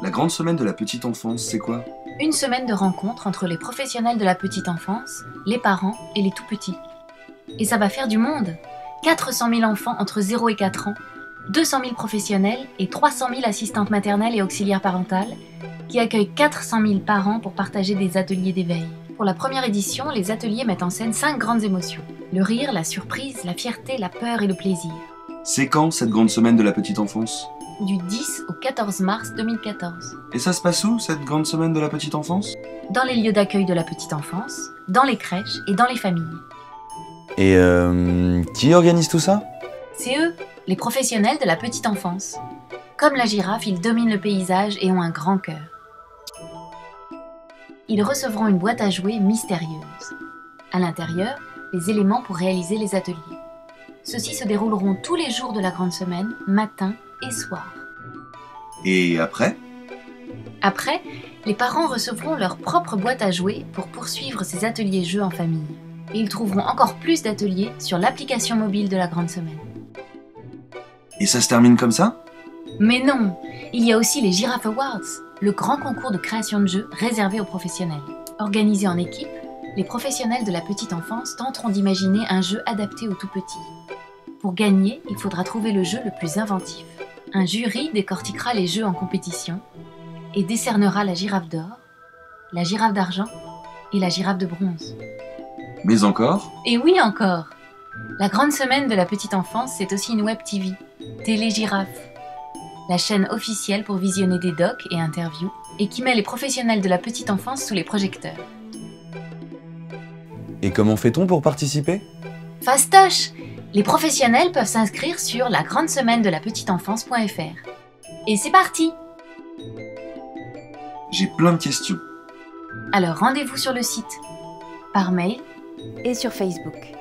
La grande semaine de la petite enfance, c'est quoi? Une semaine de rencontres entre les professionnels de la petite enfance, les parents et les tout-petits. Et ça va faire du monde. 400 000 enfants entre 0 et 4 ans, 200 000 professionnels et 300 000 assistantes maternelles et auxiliaires parentales qui accueillent 400 000 parents pour partager des ateliers d'éveil. Pour la première édition, les ateliers mettent en scène 5 grandes émotions. Le rire, la surprise, la fierté, la peur et le plaisir. C'est quand cette grande semaine de la petite enfance? Du 10 au 14 mars 2014. Et ça se passe où, cette grande semaine de la petite enfance? Dans les lieux d'accueil de la petite enfance, dans les crèches et dans les familles. Et qui organise tout ça? C'est eux, les professionnels de la petite enfance. Comme la girafe, ils dominent le paysage et ont un grand cœur. Ils recevront une boîte à jouets mystérieuse. À l'intérieur, les éléments pour réaliser les ateliers. Ceux-ci se dérouleront tous les jours de la grande semaine, matin et soir. Et après? Après, les parents recevront leur propre boîte à jouets pour poursuivre ces ateliers jeux en famille. Et ils trouveront encore plus d'ateliers sur l'application mobile de la grande semaine. Et ça se termine comme ça? Mais non, il y a aussi les Giraffe Awards, le grand concours de création de jeux réservé aux professionnels. Organisé en équipe, les professionnels de la petite enfance tenteront d'imaginer un jeu adapté aux tout-petits. Pour gagner, il faudra trouver le jeu le plus inventif. Un jury décortiquera les jeux en compétition et décernera la girafe d'or, la girafe d'argent et la girafe de bronze. Mais encore? Et oui encore! La grande semaine de la petite enfance, c'est aussi une web TV, Télé Girafe, la chaîne officielle pour visionner des docs et interviews et qui met les professionnels de la petite enfance sous les projecteurs. Et comment fait-on pour participer? Fastoche! Les professionnels peuvent s'inscrire sur lagrandesemaine-de-la-petite-enfance.fr. Et c'est parti! J'ai plein de questions. Alors rendez-vous sur le site, par mail et sur Facebook.